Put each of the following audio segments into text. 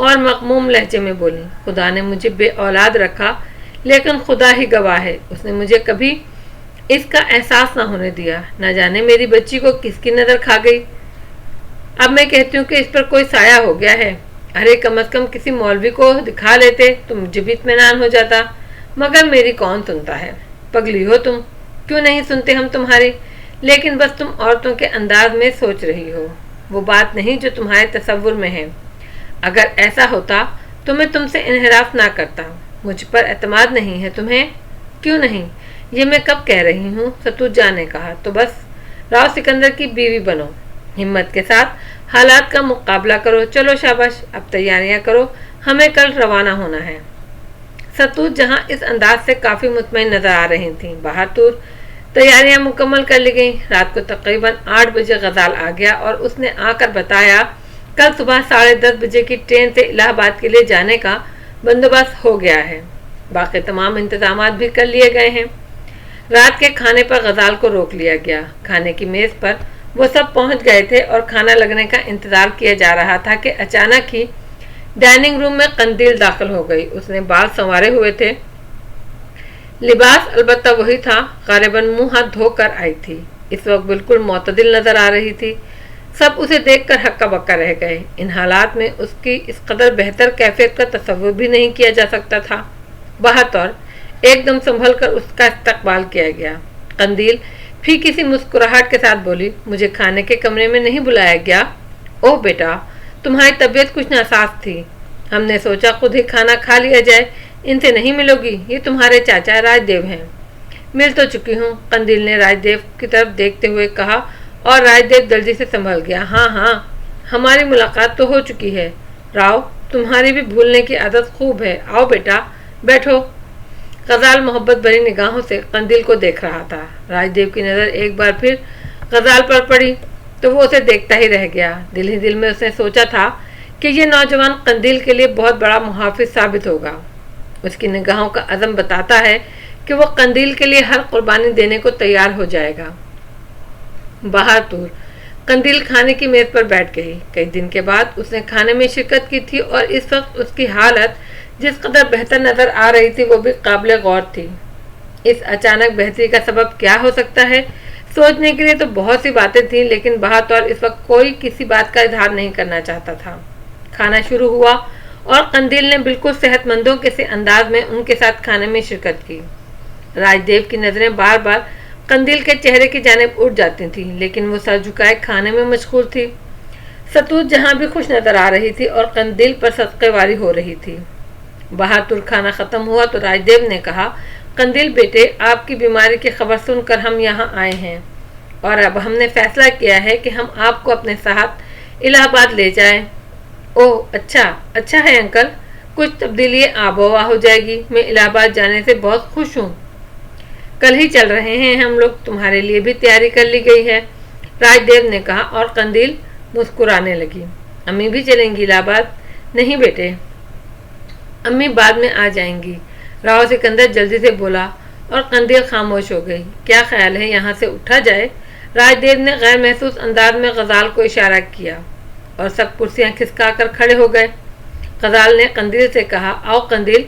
اور مغموم لہجے میں بولی، خدا نے مجھے بے اولاد رکھا، لیکن خدا ہی گواہ ہے، اس نے مجھے کبھی اس کا احساس نہ ہونے دیا۔ نہ جانے میری بچی کو کس کی نظر کھا گئی۔ اب میں کہتی ہوں کہ اس پر کوئی سایہ ہو گیا ہے۔ ارے کم از کم کسی مولوی کو دکھا لیتے تو مجھے بھی اطمینان ہو جاتا، مگر میری کون سنتا ہے۔ پگلی ہو تم، کیوں نہیں سنتے ہم تمہاری؟ لیکن بس تم عورتوں کے انداز میں سوچ رہی ہو، وہ بات نہیں جو تمہارے تصور میں ہے۔ اگر ایسا ہوتا تو میں تم سے انحراف نہ کرتا۔ مجھ پر اعتماد نہیں ہے تمہیں؟ کیوں نہیں؟ یہ میں کب کہہ رہی ہوں؟ ستوجا نے کہا، تو بس راؤ سکندر کی بیوی بنو، ہمت کے ساتھ حالات کا مقابلہ کرو۔ چلو شاباش، اب تیاریاں کرو، ہمیں کل روانہ ہونا ہے۔ ستوج جہاں اس انداز سے کافی مطمئن نظر آ رہی تھیں، بہادر تیاریاں مکمل کر لی گئیں۔ رات کو تقریباً 8 بجے غزال آ گیا اور اس نے آ کر بتایا کل صبح 10:30 بجے کی ٹرین سے الہ آباد کے لیے جانے کا بندوبست ہو گیا ہے، باقی تمام انتظامات بھی کر لیے گئے ہیں۔ رات کے کھانے پر غزال کو روک لیا گیا۔ کھانے کی میز پر وہ سب پہنچ گئے تھے اور کھانا لگنے کا انتظار کیا جا رہا تھا کہ اچانک ہی ڈائننگ روم میں قندیل داخل ہو گئی۔ اس نے بال سنوارے ہوئے تھے، لباس البتہ وہی تھا، غالباً منہ ہاتھ دھو کر آئی تھی۔ اس وقت بالکل معتدل نظر آ رہی تھی۔ سب اسے دیکھ کر ہکا بکا رہ گئے۔ ان حالات میں اس کی اس قدر بہتر کیفیت کا تصور بھی نہیں کیا جا سکتا تھا۔ بہادر ایک دم سنبھل کر اس کا استقبال کیا گیا۔ قندیل پھر کسی مسکراہٹ کے ساتھ بولی، مجھے کھانے کے کمرے میں نہیں بلایا گیا؟ اوہ بیٹا، تمہاری طبیعت کچھ ناساز تھی، ہم نے سوچا خود ہی کھانا کھا لیا جائے۔ ان سے نہیں ملو گی، یہ تمہارے چاچا راج دیو ہیں۔ مل تو چکی ہوں، قندیل نے راج دیو کی طرف دیکھتے ہوئے کہا، اور راج دیو جلدی سے سنبھل گیا۔ ہاں ہاں، ہماری ملاقات تو ہو چکی ہے۔ راؤ، تمہاری بھی بھولنے کی عادت خوب ہے، آؤ بیٹا بیٹھو۔ غزال محبت بھری نگاہوں سے قندیل کو دیکھ رہا تھا۔ راج دیو کی نظر ایک بار پھر غزال پر پڑی تو وہ اسے دیکھتا ہی رہ گیا۔ دل ہی دل میں اس نے سوچا تھا کہ یہ نوجوان قندیل کے لیے بہت بڑا محافظ ثابت ہوگا۔ اس کی نگاہوں کا عزم بتاتا ہے کہ وہ قندیل کے لیے ہر قربانی دینے کو تیار ہو جائے گا۔ بہادر قندیل کھانے کی میز پر بیٹھ گئی۔ کئی دن کے بعد اس نے کھانے میں شرکت کی تھی اور اس وقت اس کی حالت جس قدر بہتر نظر آ رہی تھی وہ بھی قابل غور تھی۔ اس اچانک بہتری کا سبب کیا ہو سکتا ہے؟ سوچنے کے لیے تو بہت سی باتیں تھیں، لیکن بہادر اس وقت کوئی کسی بات کا اظہار نہیں کرنا چاہتا تھا۔ کھانا شروع ہوا اور قندیل نے بالکل صحت مندوں کے سے انداز میں ان کے ساتھ کھانے میں شرکت کی۔ راج دیو کی نظریں بار بار قندیل کے چہرے کی جانب اٹھ جاتی تھیں، لیکن وہ سر جھکائے کھانے میں مشغول تھی۔ ستوج جہاں بھی خوش نظر آ رہی تھی اور قندیل پر صدقے واری ہو رہی تھی۔ بہادر کھانا ختم ہوا تو راج دیو نے کہا، قندیل بیٹے، آپ کی بیماری کی خبر سن کر ہم یہاں آئے ہیں اور اب ہم نے فیصلہ کیا ہے کہ ہم آپ کو اپنے ساتھ الہ آباد لے جائیں۔ اوہ اچھا ہے انکل، کچھ تبدیلی آب و ہوا ہو جائے گی۔ میں الہ آباد جانے سے بہت خوش ہوں۔ کل ہی چل رہے ہیں ہم لوگ، تمہارے لیے بھی تیاری کر لی گئی ہے، راج دیو نے کہا اور قندیل مسکرانے لگی۔ امی بھی چلیں گی الہ آباد؟ نہیں بیٹے، امی بعد میں آ جائیں گی، راؤ سکندر جلدی سے بولا اور قندیل خاموش ہو گئی۔ کیا خیال ہے یہاں سے اٹھا جائے؟ راج دیو نے غیر محسوس انداز میں غزال کو اشارہ کیا اور سب کرسیاں کھسکا کر کھڑے ہو گئے۔ غزال نے قندیل سے کہا، آؤ قندیل،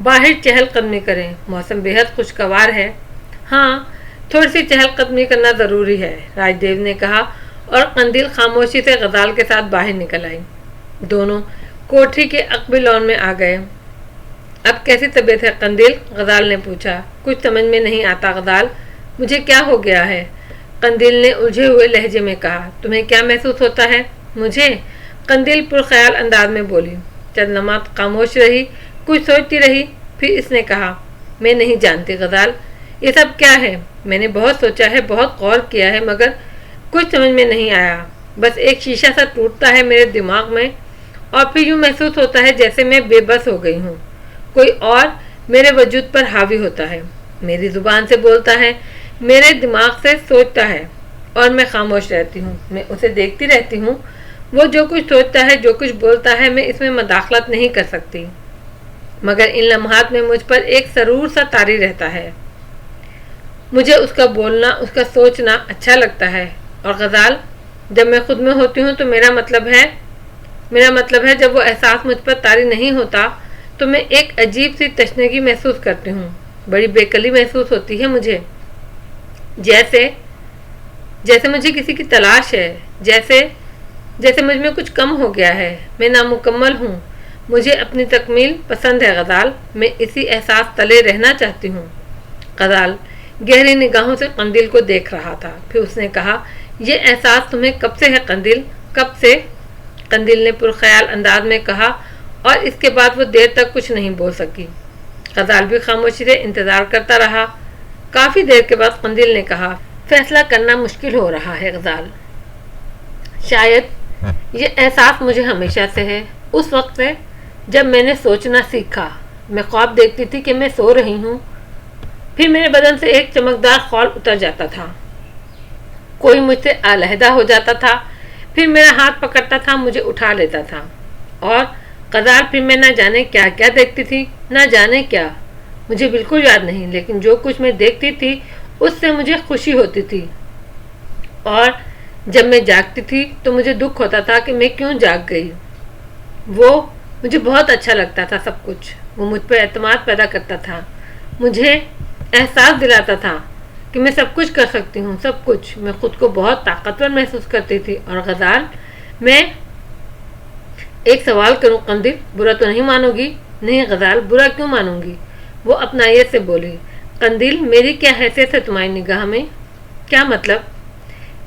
باہر چہل قدمی کریں، موسم بے حد خوشگوار ہے۔ ہاں، تھوڑی سی چہل قدمی کرنا ضروری ہے، راج دیو نے کہا اور قندیل خاموشی سے غزال کے ساتھ باہر نکل آئی۔ دونوں کوٹھی کے عقبی لان میں آ گئے۔ اب کیسی طبیعت ہے قندیل؟ غزال نے پوچھا۔ کچھ سمجھ میں نہیں آتا غزال، مجھے کیا ہو گیا ہے؟ قندیل نے الجھے ہوئے لہجے میں کہا۔ تمہیں کیا محسوس ہوتا ہے؟ مجھے؟ قندیل پرخیال انداز میں بولی۔ چند لمحات خاموش رہی، کچھ سوچتی رہی، پھر اس نے کہا، میں نہیں جانتی غزال، یہ سب کیا ہے؟ میں نے بہت سوچا ہے، بہت غور کیا ہے، مگر کچھ سمجھ میں نہیں آیا۔ بس ایک شیشہ سا ٹوٹتا ہے میرے دماغ میں اور پھر یوں محسوس ہوتا ہے جیسے میں بے بس ہو گئی ہوں، کوئی اور میرے وجود پر حاوی ہوتا ہے، میری زبان سے بولتا ہے، میرے دماغ سے سوچتا ہے اور میں خاموش رہتی ہوں۔ میں اسے دیکھتی رہتی ہوں، وہ جو کچھ سوچتا ہے، جو کچھ بولتا ہے، میں اس میں مداخلت نہیں کر سکتی، مگر ان لمحات میں مجھ پر ایک سرور سا طاری رہتا ہے۔ مجھے اس کا بولنا، اس کا سوچنا اچھا لگتا ہے۔ اور غزال، جب میں خود میں ہوتی ہوں تو میرا مطلب ہے میرا مطلب ہے جب وہ احساس مجھ پر طاری نہیں ہوتا تو میں ایک عجیب سی تشنگی محسوس کرتی ہوں، بڑی بےقلی محسوس ہوتی ہے مجھے، جیسے مجھے کسی کی تلاش ہے، جیسے مجھ میں کچھ کم ہو گیا ہے، میں نامکمل ہوں، مجھے اپنی تکمیل پسند ہے غزال، میں اسی احساس تلے رہنا چاہتی ہوں۔ غزال گہری نگاہوں سے قندیل کو دیکھ رہا تھا، پھر اس نے کہا، یہ احساس تمہیں کب سے ہے قندیل، کب سے؟ قندیل نے پرخیال انداز میں کہا، اور اس کے بعد وہ دیر تک کچھ نہیں بول سکی۔ غزال بھی خاموشی سے انتظار کرتا رہا۔ کافی دیر کے بعد قندیل نے کہا، فیصلہ کرنا مشکل ہو رہا ہے غزال، شاید یہ احساس مجھے ہمیشہ سے ہے، اس وقت سے جب میں نے سوچنا سیکھا۔ میں خواب دیکھتی تھی کہ میں سو رہی ہوں، پھر میرے بدن سے ایک چمکدار خول اتر جاتا تھا، کوئی مجھ سے علیحدہ ہو جاتا تھا، پھر میرا ہاتھ پکڑتا تھا، مجھے اٹھا لیتا تھا، اور غزال پھر میں نہ جانے کیا کیا دیکھتی تھی، نہ جانے کیا، مجھے بالکل یاد نہیں، لیکن جو کچھ میں دیکھتی تھی اس سے مجھے خوشی ہوتی تھی، اور جب میں جاگتی تھی تو مجھے دکھ ہوتا تھا کہ میں کیوں جاگ گئی۔ وہ مجھے بہت اچھا لگتا تھا، سب کچھ، وہ مجھ پر اعتماد پیدا کرتا تھا، مجھے احساس دلاتا تھا کہ میں سب کچھ کر سکتی ہوں، سب کچھ، میں خود کو بہت طاقتور محسوس کرتی تھی۔ اور غزال، میں ایک سوال کروں قندیل، برا تو نہیں مانو گی؟ نہیں غزال، برا کیوں مانوں گی؟ وہ اپنائیت سے بولی۔ قندیل، میری کیا حیثیت ہے تمہاری نگاہ میں؟ کیا مطلب؟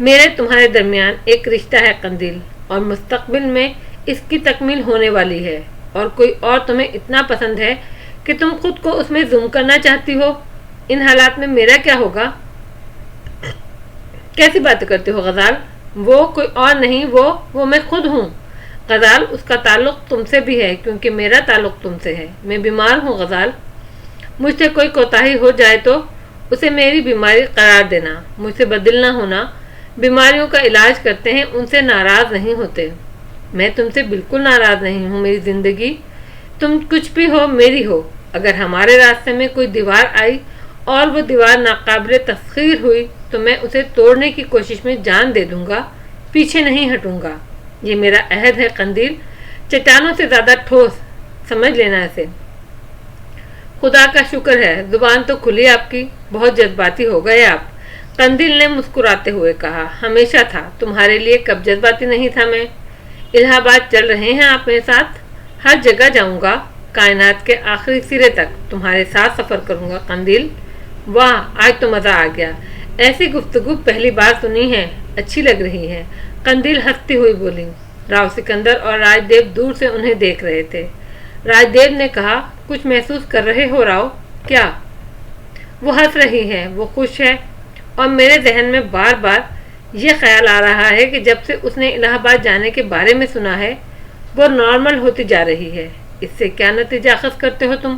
میرے تمہارے درمیان ایک رشتہ ہے قندیل، اور مستقبل میں اس کی تکمیل ہونے والی ہے، اور کوئی اور تمہیں اتنا پسند ہے کہ تم خود کو اس میں ضم کرنا چاہتی ہو۔ ان حالات میں میرا کیا ہوگا؟ کیسی باتیں کرتے ہو غزال؟ وہ کوئی اور نہیں، وہ میں خود ہوں غزال، اس کا تعلق تم سے بھی ہے کیونکہ میرا تعلق تم سے ہے۔ میں بیمار ہوں غزال، مجھ سے کوئی کوتاہی ہو جائے تو اسے میری بیماری قرار دینا، مجھ سے بدل نہ ہونا۔ بیماریوں کا علاج کرتے ہیں، ان سے ناراض نہیں ہوتے۔ میں تم سے بالکل ناراض نہیں ہوں میری زندگی، تم کچھ بھی ہو میری ہو۔ اگر ہمارے راستے میں کوئی دیوار آئی اور وہ دیوار ناقابل تسخیر ہوئی تو میں اسے توڑنے کی کوشش میں جان دے دوں گا، پیچھے نہیں ہٹوں گا۔ یہ میرا عہد ہے قندیل، چٹانوں سے زیادہ ٹھوس، سمجھ لینا اسے۔ خدا کا شکر ہے، زبان تو کھلی آپ کی، بہت جذباتی ہو گئے آپ۔ قندیل نے مسکراتے ہوئے کہا، ہمیشہ تھا، تمہارے لیے کب جذباتی نہیں تھا میں؟ الہ آباد چل رہے ہیں آپ میرے ساتھ؟ ہر جگہ جاؤں گا، کائنات کے آخری سرے تک تمہارے ساتھ سفر کروں گا قندیل۔ واہ، آج تو مزہ آ گیا، ایسی گفتگو پہلی بار سنی ہے، اچھی لگ رہی ہے۔ قندیل ہنستی ہوئی بولی۔ راؤ سکندر اور راج دیو دور سے انہیں دیکھ رہے تھے۔ راج دیو نے کہا، کچھ محسوس کر رہے ہو راؤ؟ کیا؟ وہ ہنس رہی ہے، وہ خوش ہے، اور میرے ذہن میں بار بار یہ خیال آ رہا ہے کہ جب سے اس نے الہ آباد جانے کے بارے میں سنا ہے وہ نارمل ہوتی جا رہی ہے۔ اس سے کیا نتیجہ اخذ کرتے ہو تم؟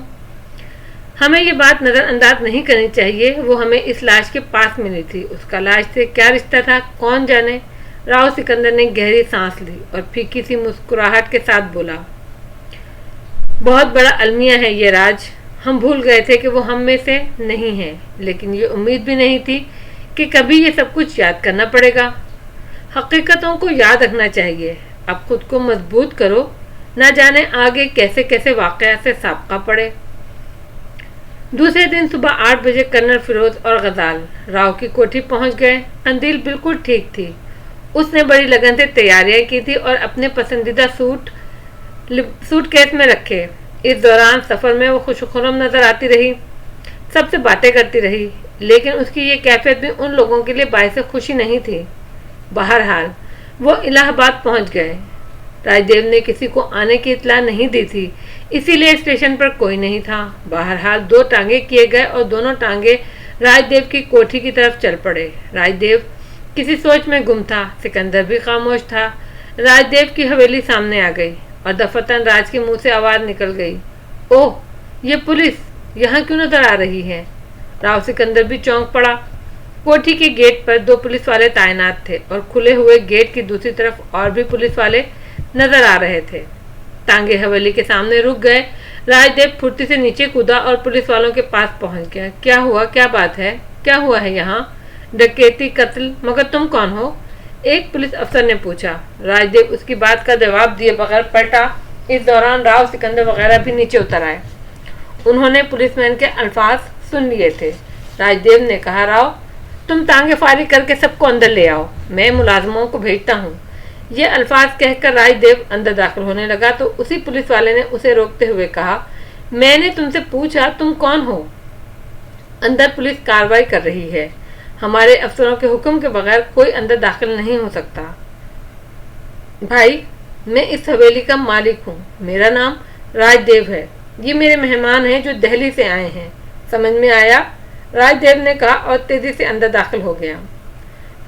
ہمیں یہ بات نظر انداز نہیں کرنی چاہیے، وہ ہمیں اس لاش کے پاس ملی تھی، اس کا لاش سے کیا رشتہ تھا کون جانے۔ راؤ سکندر نے گہری سانس لی اور پھیکی سی مسکراہٹ کے ساتھ بولا، بہت بڑا المیہ ہے یہ راج، ہم بھول گئے تھے کہ وہ ہم میں سے نہیں ہے، لیکن یہ امید بھی نہیں تھی کہ کبھی یہ سب کچھ یاد کرنا پڑے گا۔ حقیقتوں کو یاد رکھنا چاہیے، اب خود کو مضبوط کرو، نہ جانے آگے کیسے کیسے واقعات سے سابقہ پڑے۔ دوسرے دن صبح 8 بجے کرنل فیروز اور غزال راؤ کی کوٹھی پہنچ گئے۔ قندیل بالکل ٹھیک تھی، اس نے بڑی لگن سے تیاریاں کی تھی اور اپنے پسندیدہ سوٹ کیس میں رکھے۔ اس دوران سفر میں وہ خوش و خرم نظر آتی رہی، سب سے باتیں کرتی رہی، لیکن اس کی یہ کیفیت بھی ان لوگوں کے لیے باعث خوشی نہیں تھی۔ بہرحال وہ الہ آباد پہنچ گئے۔ راج دیو نے کسی کو آنے کی اطلاع نہیں دی تھی، اسی لیے اسٹیشن پر کوئی نہیں تھا۔ بہرحال 2 ٹانگے کیے گئے اور دونوں ٹانگے راج دیو کی کوٹھی کی طرف چل پڑے۔ راج دیو کسی سوچ میں گم تھا، سکندر بھی خاموش تھا۔ راج دیو کی حویلی سامنے آ گئی اور دفتن راج کے منہ سے آواز نکل گئی، اوہ، یہ پولیس یہاں کیوں نظر آ رہی ہے؟ راؤ سکندر بھی چونک پڑا۔ کوٹھی کے گیٹ پر 2 پولیس والے تعینات تھے اور کھلے ہوئے گیٹ کی دوسری طرف اور بھی پولیس والے نظر آ رہے تھے۔ ٹانگے حویلی کے سامنے رک گئے۔ راج دیو پھرتی سے نیچے کودا اور پولیس والوں کے پاس پہنچ گیا۔ کیا ہوا؟ کیا بات ہے؟ کیا ہوا ہے یہاں؟ ڈکیتی، قتل، مگر تم کون ہو؟ ایک پولیس افسر نے پوچھا۔ راج دیو اس کی بات کا جواب دیے بغیر پلٹا۔ اس دوران راؤ سکندر وغیرہ بھی نیچے اتر آئے۔ انہوں نے پولیس مین کے الفاظ سن لیے تھے۔ راج دیو نے کہا، راؤ تم ٹانگیں فارغ کر کے سب کو اندر لے آؤ، میں ملازموں کو بھیجتا ہوں۔ یہ الفاظ کہہ کر راج دیو اندر داخل ہونے لگا تو اسی پولیس والے نے اسے روکتے ہوئے کہا، میں نے تم سے پوچھا تم کون ہو؟ اندر پولیس کارروائی کر رہی ہے، ہمارے افسروں کے حکم کے بغیر کوئی اندر داخل نہیں ہو سکتا۔ بھائی میں اس حویلی کا مالک ہوں، میرا نام راج دیو ہے، یہ میرے مہمان ہیں جو دہلی سے آئے ہیں، سمجھ میں آیا؟ راج دیو نے کہا اور تیزی سے اندر داخل ہو گیا۔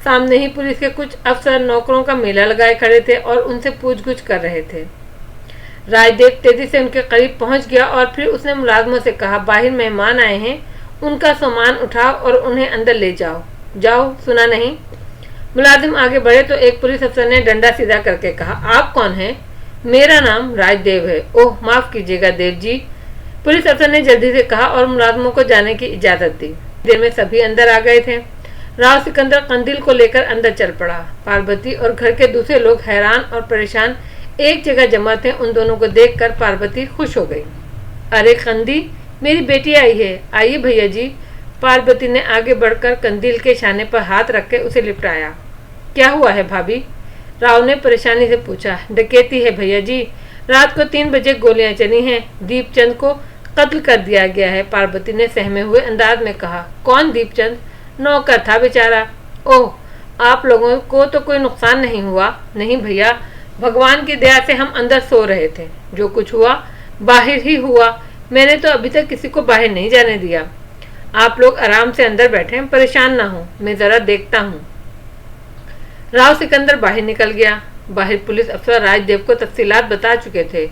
سامنے ہی پولیس کے کچھ افسر نوکروں کا میلہ لگائے کھڑے تھے اور ان سے پوچھ گچھ کر رہے تھے۔ راج دیو تیزی سے ان کے قریب پہنچ گیا اور پھر اس نے ملازموں سے کہا، باہر مہمان آئے ہیں، ان کا سامان اٹھاؤ اور انہیں اندر لے جاؤ۔ جاؤ، سنا نہیں؟ ملازم آگے بڑھے تو ایک پولیس افسر نے ڈنڈا سیدھا کر کے کہا، آپ کون ہیں؟ میرا نام راج دیو ہے۔ اوہ معاف کیجیے گا دیو جی، پولیس افسر نے جلدی سے کہا اور ملازموں کو جانے کی اجازت دی۔ دیر میں سبھی اندر آ گئے تھے۔ راؤ سکندر قندیل کو لے کر اندر چل پڑا۔ پاروتی اور گھر کے دوسرے لوگ حیران اور پریشان ایک جگہ جمع تھے۔ ان دونوں کو دیکھ کر پاروتی خوش ہو گئی۔ ارے قندیل، میری بیٹی آئی ہے، آئیے بھیا جی۔ پاروتی نے آگے بڑھ کر قندیل کے شانے پر ہاتھ رکھ کے اسے لپٹایا۔ کیا ہوا ہے بھابھی؟ راؤ نے پریشانی سے پوچھا۔ ڈکیتی ہے بھیا جی، رات کو 3 بجے گولیاں چلی ہیں، دیپ چند کو قتل کر دیا گیا ہے، پاروتی نے سہمے ہوئے انداز میں کہا۔ کون دیپ چند؟ نوکر تھا بیچارہ۔ اوہ، آپ لوگوں کو تو کوئی نقصان نہیں ہوا؟ نہیں بھیا، بھگوان کی دیا سے ہم اندر سو رہے تھے، جو کچھ ہوا باہر ہی ہوا، میں نے تو ابھی تک کسی کو باہر نہیں جانے دیا۔ آپ لوگ آرام سے اندر بیٹھیں، پریشان نہ ہوں، میں ذرا دیکھتا ہوں۔ راؤ سکندر باہر نکل گیا۔ باہر پولیس افسر راج دیو کو تفصیلات بتا چکے تھے،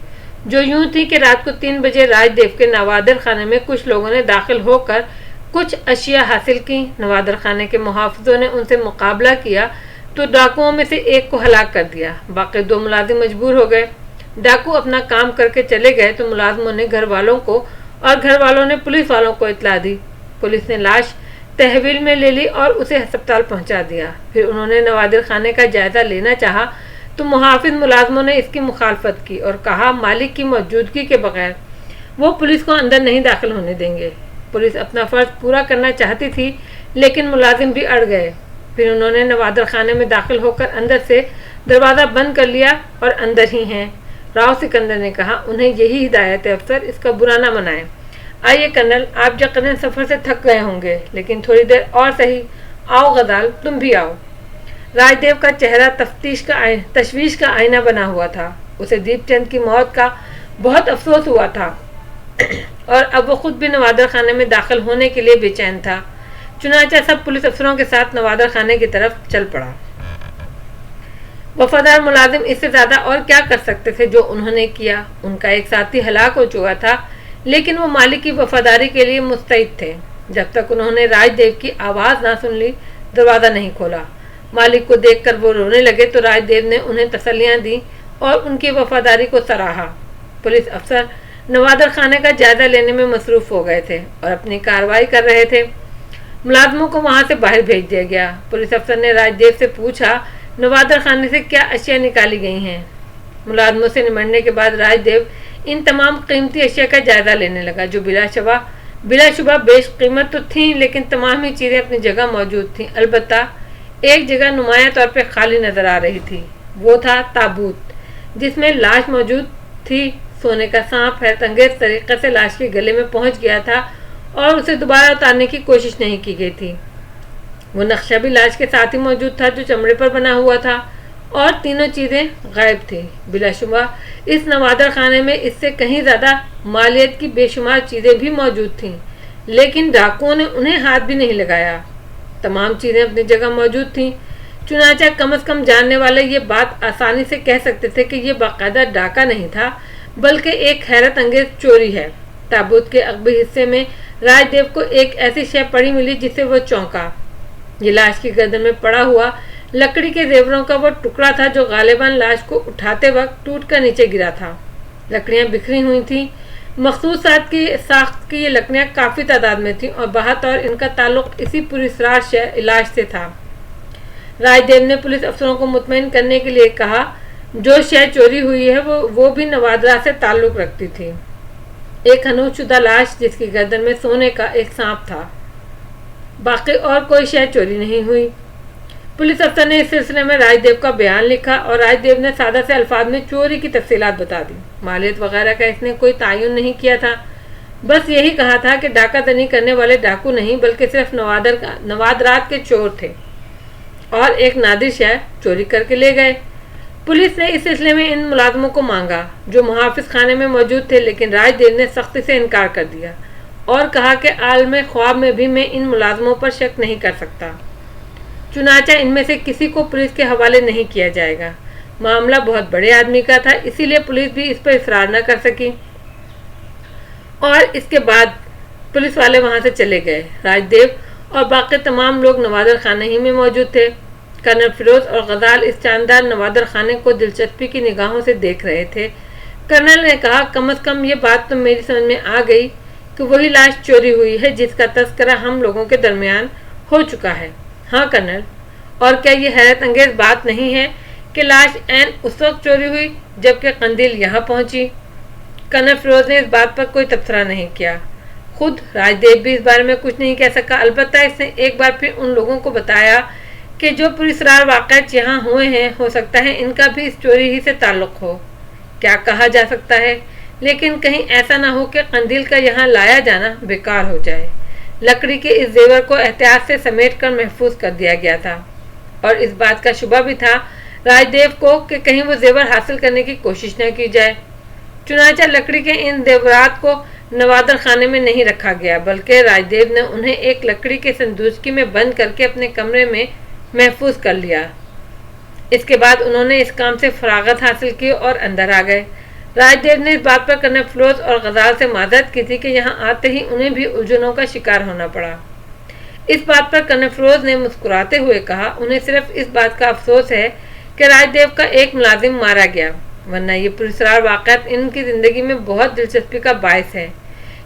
جو یوں تھی کہ رات کو 3 بجے راج دیو کے نوادر خانے میں کچھ لوگوں نے داخل ہو کر کچھ اشیاء حاصل کی۔ نوادر خانے کے محافظوں نے ان سے مقابلہ کیا تو ڈاکوؤں میں سے ایک کو ہلاک کر دیا، باقی 2 ملازم مجبور ہو گئے۔ ڈاکو اپنا کام کر کے چلے گئے تو ملازموں نے گھر والوں کو اور گھر والوں نے پولیس والوں کو اطلاع دی۔ پولیس نے لاش تحویل میں لے لی اور اسے ہسپتال پہنچا دیا۔ پھر انہوں نے نوادر خانے کا جائزہ لینا چاہا تو محافظ ملازموں نے اس کی مخالفت کی اور کہا مالک کی موجودگی کے بغیر وہ پولیس کو اندر نہیں داخل ہونے دیں گے۔ پولیس اپنا فرض پورا کرنا چاہتی تھی لیکن ملازم بھی اڑ گئے۔ پھر انہوں نے نوادر خانے میں داخل ہو کر اندر سے دروازہ بند کر لیا اور اندر ہی ہیں۔ راؤ سکندر نے کہا، انہیں یہی ہدایت ہے افسر، اس کا برا نہ منائیں۔ آئیے کرنل، آپ یقیناً سفر سے تھک گئے ہوں گے، لیکن تھوڑی دیر اور صحیح۔ آؤ غزال، تم بھی آؤ۔ راج دیو کا چہرہ تشویش کا آئینہ بنا ہوا تھا۔ اسے دیپ چند کی موت کا بہت افسوس ہوا تھا اور اب وہ خود بھی نوادر خانے میں داخل ہونے کے لیے بے چین تھا۔ چنانچہ سب پولیس افسروں کے ساتھ نوادر خانے کی طرف چل پڑا۔ وفادار ملازم اس سے زیادہ اور کیا کر سکتے تھے جو انہوں نے کیا؟ ان کا ایک ساتھی ہلاک ہو چکا تھا لیکن وہ مالک کی وفاداری کے لیے مستعد تھے۔ جب تک انہوں نے راج دیو کی آواز نہ سن لی، دروازہ نہیں کھولا۔ مالک کو دیکھ کر وہ رونے لگے تو راج دیو نے انہیں تسلیاں دی اور ان کی وفاداری کو سراہا۔ پولیس افسر نوادر خانے کا جائزہ لینے میں مصروف ہو گئے تھے اور اپنی کارروائی کر رہے تھے۔ ملازموں کو وہاں سے باہر بھیج دیا گیا۔ پولیس افسر نے راج دیو سے پوچھا، نوادر خانے سے کیا اشیاء نکالی گئی ہیں؟ ملازموں سے نمٹنے کے بعد راج دیو ان تمام قیمتی اشیاء کا جائزہ لینے لگا، جو بلا شبہ بیش قیمت تو تھیں لیکن تمام ہی چیزیں اپنی جگہ موجود تھیں۔ البتہ ایک جگہ نمایاں طور پہ خالی نظر آ رہی تھی، وہ تھا تابوت جس میں لاش موجود تھی۔ سونے کا سانپ حیرت انگیز طریقے سے لاش کے گلے میں پہنچ گیا تھا اور اسے دوبارہ اتارنے کی کوشش نہیں کی گئی تھی۔ وہ نقشہ بھی لاش کے ساتھ ہی موجود تھا جو چمڑے پر بنا ہوا تھا، اور تینوں چیزیں غائب تھیں۔ بلا شبہ اس نوادر خانے میں اس سے کہیں زیادہ مالیت کی بے شمار چیزیں بھی موجود تھیں، لیکن ڈاکوؤں نے انہیں ہاتھ بھی نہیں لگایا۔ تمام چیزیں اپنی جگہ موجود تھیں، چنانچہ کم از کم جاننے والے یہ بات آسانی سے کہہ سکتے تھے کہ یہ باقاعدہ ڈاکہ نہیں تھا بلکہ ایک حیرت انگیز چوری ہے۔ تابوت کے عقبی حصے میں راج دیو کو ایک ایسی شے پڑی ملی جس سے وہ چونکا۔ یہ لاش کی گردن میں پڑا ہوا لکڑی کے زیوروں کا وہ ٹکڑا تھا جو غالباً لاش کو اٹھاتے وقت ٹوٹ کر نیچے گرا تھا۔ لکڑیاں بکھری ہوئی تھیں۔ مخصوص ساخت کی یہ لکڑیاں کافی تعداد میں تھیں اور بہت اور ان کا تعلق اسی پراسرار لاش سے تھا۔ رائے دیو نے پولیس افسروں کو مطمئن کرنے کے لیے کہا جو شے چوری ہوئی ہے وہ بھی نوادرا سے تعلق رکھتی تھی، ایک ہنوز شدہ لاش جس کی گردن میں سونے کا ایک سانپ تھا، باقی اور کوئی شے چوری نہیں ہوئی۔ پولیس افسر نے اس سلسلے میں رائے دیو کا بیان لکھا اور رائے دیو نے سادہ سے الفاظ میں چوری کی تفصیلات بتا دی۔ مالیت وغیرہ کا اس نے کوئی تعین نہیں کیا تھا، بس یہی کہا تھا کہ ڈاکہ زنی کرنے والے ڈاکو نہیں بلکہ صرف نوادرات کے چور تھے اور ایک نادر شے چوری کر کے لے گئے۔ پولیس نے اس سلسلے میں ان ملازموں کو مانگا جو محافظ خانے میں موجود تھے، لیکن رائے دیو نے سختی سے انکار کر دیا اور کہا کہ عالم خواب میں بھی میں ان ملازموں پر شک نہیں کر سکتا، چنانچہ ان میں سے کسی کو پولیس کے حوالے نہیں کیا جائے گا۔ معاملہ بہت بڑے آدمی کا تھا، اسی لیے پولیس بھی اس پر اصرار نہ کر سکی اور اس کے بعد پولیس والے وہاں سے چلے گئے۔ رائے دیو اور باقی تمام لوگ نوادر خانے ہی میں موجود تھے۔ کرنل فیروز اور غزال اس شاندار نوادر خانے کو دلچسپی کی نگاہوں سے دیکھ رہے تھے۔ کرنل نے کہا کم از کم یہ بات تو میری سمجھ میں آ گئی کہ وہی لاش چوری ہوئی ہے جس کا تذکرہ ہم لوگوں کے درمیان ہو چکا ہے۔ ہاں کرنل، اور کیا یہ حیرت انگیز بات نہیں ہے کہ لاش عین اس وقت چوری ہوئی جبکہ قندیل یہاں پہنچی؟ کرنل فیروز نے اس بات پر کوئی تبصرہ نہیں کیا۔ خود راج دیو بھی اس بارے میں کچھ نہیں کہہ سکا، البتہ اس نے ایک بار پھر ان لوگوں کو بتایا کہ جو پراسرار واقعات یہاں ہوئے ہیں ہو سکتا ہے ان کا بھی اس چوری ہی سے تعلق ہو۔ کیا کہا جا سکتا ہے، لیکن کہیں ایسا نہ ہو کہ قندیل کا یہاں لایا جانا بیکار ہو جائے۔ لکڑی کے اس زیور کو احتیاط سے سمیٹ کر محفوظ کر دیا گیا تھا اور اس بات کا شبہ بھی تھا راج دیو کو کہ کہیں وہ زیور حاصل کرنے کی کوشش نہ کی جائے۔ چنانچہ لکڑی کے ان زیورات کو نوادر خانے میں نہیں رکھا گیا بلکہ راج دیو نے انہیں ایک لکڑی کے سندوچکی میں بند کر کے اپنے کمرے میں محفوظ کر لیا۔ اس کے بعد انہوں نے اس کام سے فراغت حاصل کی اور اندر آ گئے۔ راج دیو نے اس بات پر کرنل فیروز اور غزال سے معذرت کی تھی کہ یہاں آتے ہی انہیں بھی الجھنوں کا شکار ہونا پڑا۔ اس بات پر کرنل فیروز نے مسکراتے ہوئے کہا انہیں صرف اس بات کا افسوس ہے کہ راج دیو کا ایک ملازم مارا گیا، ورنہ یہ پراسرار واقعات ان کی زندگی میں بہت دلچسپی کا باعث ہے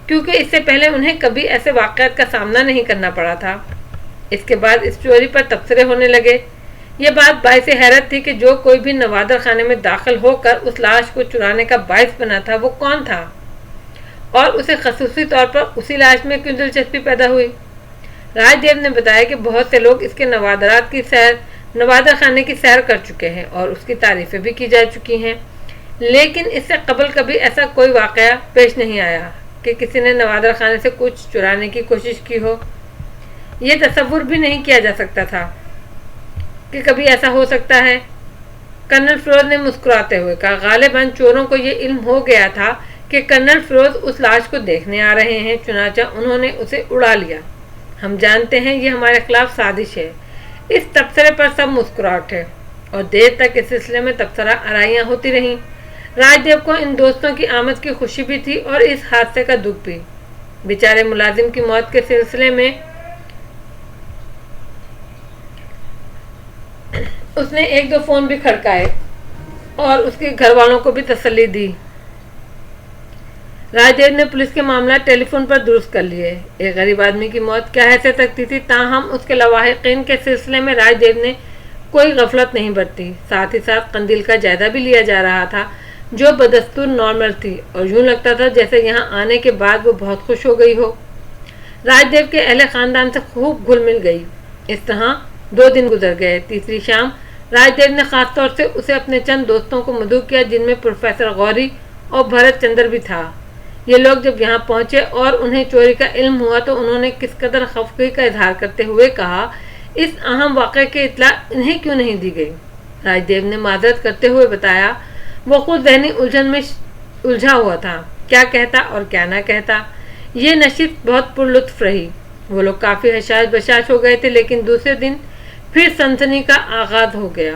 کیونکہ اس سے پہلے انہیں کبھی ایسے واقعات کا سامنا نہیں کرنا پڑا تھا۔ اس کے بعد اس چوری پر تبصرے ہونے لگے۔ یہ بات باعث حیرت تھی کہ جو کوئی بھی نوادر خانے میں داخل ہو کر اس لاش کو چرانے کا باعث بنا تھا وہ کون تھا اور اسے خصوصی طور پر اسی لاش میں کیوں دلچسپی پیدا ہوئی۔ راج دیو نے بتایا کہ بہت سے لوگ اس کے نوادر خانے کی سیر کر چکے ہیں اور اس کی تعریفیں بھی کی جا چکی ہیں، لیکن اس سے قبل کبھی ایسا کوئی واقعہ پیش نہیں آیا کہ کسی نے نوادر خانے سے کچھ چرانے کی کوشش کی ہو۔ یہ تصور بھی نہیں کیا جا سکتا تھا کہ کبھی ایسا ہو سکتا ہے۔ کرنل فیروز نے مسکراتے ہوئے کہا غالباً چوروں کو یہ علم ہو گیا تھا کہ کرنل فیروز اس لاش کو دیکھنے آ رہے ہیں، چنانچہ انہوں نے اسے اڑا لیا۔ ہم جانتے ہیں یہ ہمارے خلاف سازش ہے۔ اس تبصرے پر سب مسکراہٹ اور دیر تک اس سلسلے میں تبصرہ آرائیاں ہوتی رہیں۔ راج دیو کو ان دوستوں کی آمد کی خوشی بھی تھی اور اس حادثے کا دکھ بھی۔ بیچارے ملازم کی موت کے سلسلے میں اس نے ایک دو فون بھی کھڑکائے اور اس کے گھر والوں کو بھی تسلی دی۔ راج دیو نے پولیس کے معاملات ٹیلی فون پر درست کر لیے۔ ایک غریب آدمی کی موت کیا حیثیت رکھتی تھی، تاہم اس کے لواحقین کے سلسلے میں راج دیو نے کوئی غفلت نہیں برتی۔ ساتھ ہی ساتھ قندیل کا جائزہ بھی لیا جا رہا تھا جو بدستور نارمل تھی اور یوں لگتا تھا جیسے یہاں آنے کے بعد وہ بہت خوش ہو گئی ہو۔ راج دیو کے اہل خاندان سے خوب گھل مل گئی۔ اس طرح 2 دن گزر گئے۔ تیسری شام راج دیو نے خاص طور سے اسے اپنے چند دوستوں کو مدعو کیا جن میں پروفیسر غوری اور بھرت چندر بھی تھا۔ یہ لوگ جب یہاں پہنچے اور انہیں چوری کا علم ہوا تو انہوں نے کس قدر خفگی کا اظہار کرتے ہوئے کہا اس اہم واقعے کی اطلاع انہیں کیوں نہیں دی گئی۔ راج دیو نے معذرت کرتے ہوئے بتایا وہ خود ذہنی الجھن میں الجھا ہوا تھا، کیا کہتا اور کیا نہ کہتا۔ یہ نشست بہت پر لطف رہی۔ وہ لوگ کافی حشاش بشاش ہو گئے تھے، لیکن دوسرے دن پھر سنسنی کا آغاز ہو گیا۔